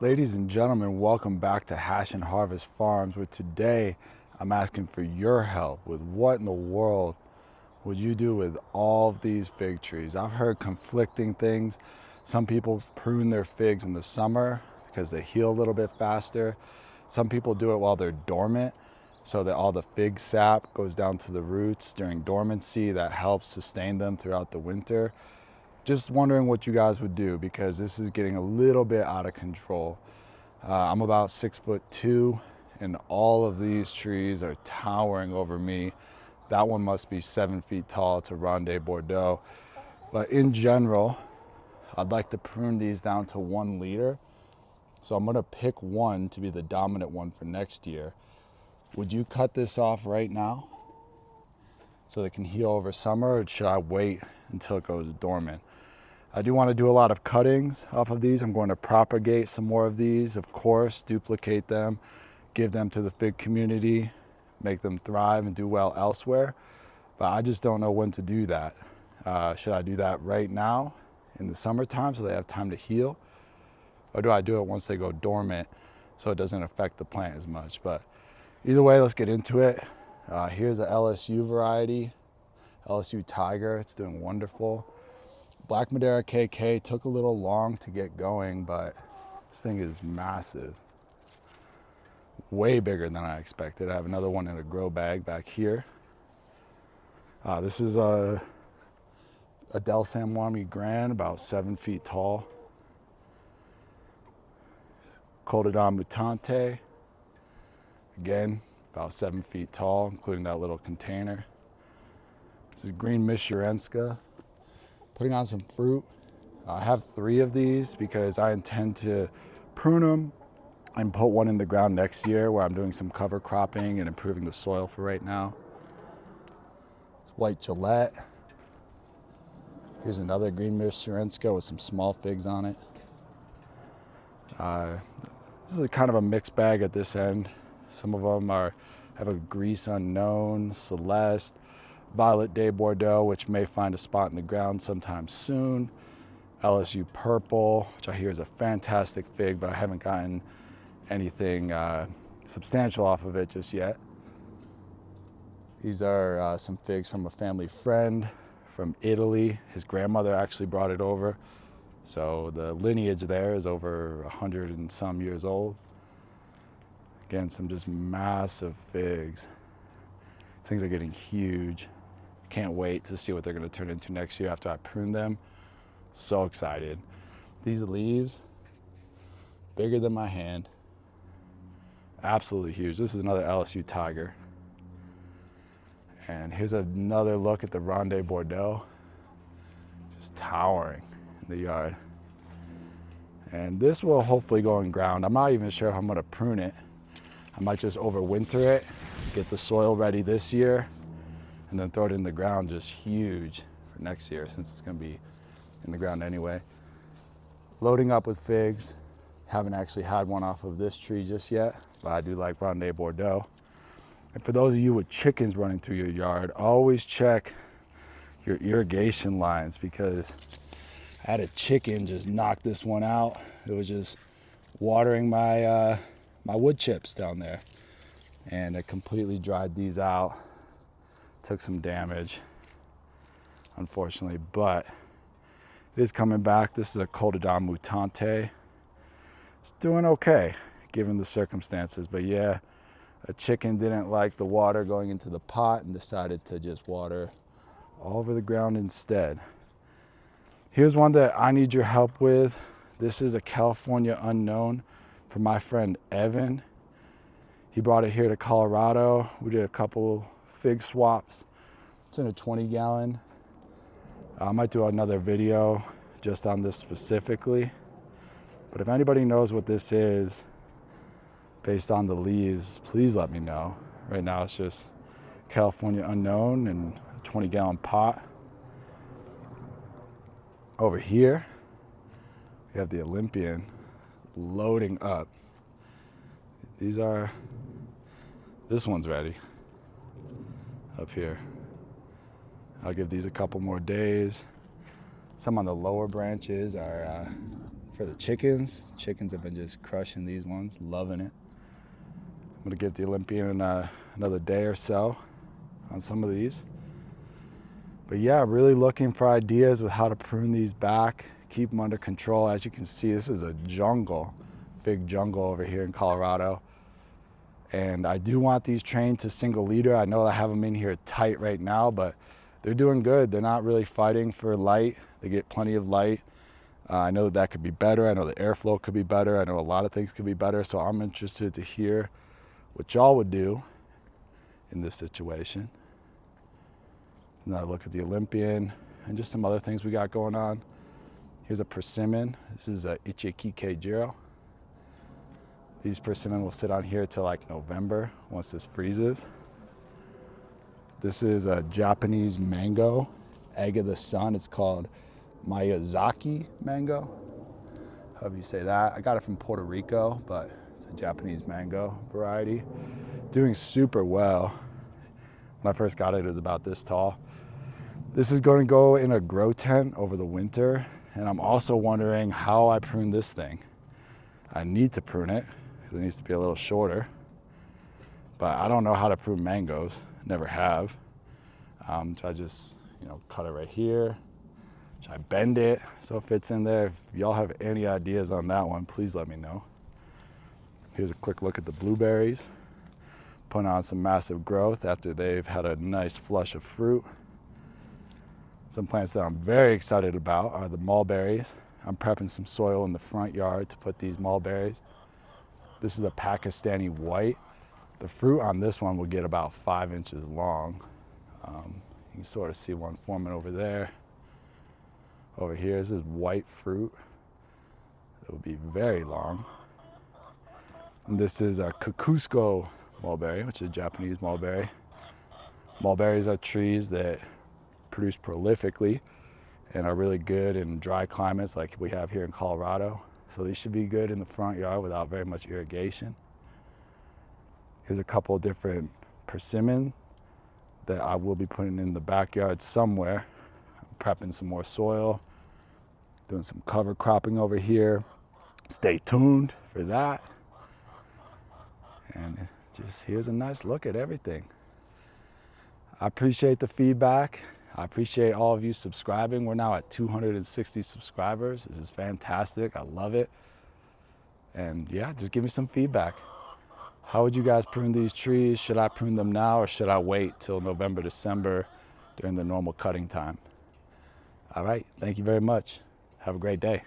Ladies and gentlemen, welcome back to Hash&Harvest Farms, where today I'm asking for your help with what in the world would you do with all of these fig trees. I've heard conflicting things. Some people prune their figs in the summer because they heal a little bit faster. Some people do it while they're dormant so that all the fig sap goes down to the roots during dormancy. That helps sustain them throughout the winter. Just wondering what you guys would do because this is getting a little bit out of control. I'm about 6'2", and all of these trees are towering over me. That one must be 7 feet tall. It's a Ronde Bordeaux. But in general, I'd like to prune these down to 1 liter. So I'm gonna pick one to be the dominant one for next year. Would you cut this off right now so they can heal over summer, or should I wait until it goes dormant? I do want to do a lot of cuttings off of these. I'm going to propagate some more of these, of course, duplicate them, give them to the fig community, make them thrive and do well elsewhere. But I just don't know when to do that. Should I do that right now in the summertime so they have time to heal? Or do I do it once they go dormant so it doesn't affect the plant as much? But either way, let's get into it. Here's a LSU variety, LSU Tiger. It's doing wonderful. Black Madeira KK took a little long to get going, but this thing is massive. Way bigger than I expected. I have another one in a grow bag back here. This is a Del San Juan Grand, about 7 feet tall. Cotodon Mutante, again, about 7 feet tall, including that little container. This is Green Mishurenska. Putting on some fruit. I have 3 of these because I intend to prune them and put one in the ground next year where I'm doing some cover cropping and improving the soil for right now. It's White Gillette. Here's another Green Mishurenska with some small figs on it. This is kind of a mixed bag at this end. Some of them have a Grease Unknown, Celeste, Violet de Bordeaux, which may find a spot in the ground sometime soon. LSU Purple, which I hear is a fantastic fig, but I haven't gotten anything substantial off of it just yet. These are some figs from a family friend from Italy. His grandmother actually brought it over. So the lineage there is over 100 and some years old. Again, some just massive figs. Things are getting huge. Can't wait to see what they're going to turn into next year after I prune them. So excited. These leaves, bigger than my hand. Absolutely huge. This is another LSU Tiger. And here's another look at the Ronde Bordeaux. Just towering in the yard. And this will hopefully go in ground. I'm not even sure how I'm going to prune it. I might just overwinter it, get the soil ready this year, and then throw it in the ground just huge for next year since it's going to be in the ground anyway. Loading up with figs. Haven't actually had one off of this tree just yet, but I do like Ronde Bordeaux. And for those of you with chickens running through your yard, always check your irrigation lines because I had a chicken just knock this one out. It was just watering my wood chips down there, and it completely dried these out. Took some damage, unfortunately, but it is coming back. This is a Cotodon Mutante. It's doing okay, given the circumstances, but yeah, a chicken didn't like the water going into the pot and decided to just water all over the ground instead. Here's one that I need your help with. This is a California Unknown from my friend Evan. He brought it here to Colorado. We did a couple fig swaps. It's in a 20-gallon. I might do another video just on this specifically. But if anybody knows what this is, based on the leaves, please let me know. Right now it's just California Unknown in a 20-gallon pot. Over here, we have the Olympian loading up. This one's ready up here. I'll give these a couple more days. Some on the lower branches are for the chickens. Chickens have been just crushing these ones, loving it. I'm gonna give the Olympian another day or so on some of these. But yeah, really looking for ideas with how to prune these back, keep them under control. As you can see, this is a jungle, big jungle over here in Colorado. And I do want these trained to single leader. I know I have them in here tight right now, but they're doing good. They're not really fighting for light. They get plenty of light. I know that could be better. I know the airflow could be better. I know a lot of things could be better. So I'm interested to hear what y'all would do in this situation. Now look at the Olympian and just some other things we got going on. Here's a persimmon. This is a Ichikike Jiro. These persimmon will sit on here till like November once this freezes. This is a Japanese mango, egg of the sun. It's called Miyazaki mango. However you say that. I got it from Puerto Rico, but it's a Japanese mango variety. Doing super well. When I first got it, it was about this tall. This is going to go in a grow tent over the winter, and I'm also wondering how I prune this thing. I need to prune it because it needs to be a little shorter, but I don't know how to prune mangoes. Never have. So I just, cut it right here. Should I bend it so it fits in there? If y'all have any ideas on that one, please let me know. Here's a quick look at the blueberries. Putting on some massive growth after they've had a nice flush of fruit. Some plants that I'm very excited about are the mulberries. I'm prepping some soil in the front yard to put these mulberries. This is a Pakistani white. The fruit on this one will get about 5 inches long. You can sort of see one forming over there. Over here, this is white fruit. It will be very long. And this is a Kokusko mulberry, which is a Japanese mulberry. Mulberries are trees that produce prolifically and are really good in dry climates like we have here in Colorado. So these should be good in the front yard without very much irrigation. Here's a couple of different persimmon that I will be putting in the backyard somewhere. I'm prepping some more soil, doing some cover cropping over here. Stay tuned for that. And just here's a nice look at everything. I appreciate the feedback. I appreciate all of you subscribing. We're now at 260 subscribers. This is fantastic. I love it. And yeah, just give me some feedback. How would you guys prune these trees? Should I prune them now or should I wait till November, December during the normal cutting time? All right, thank you very much. Have a great day.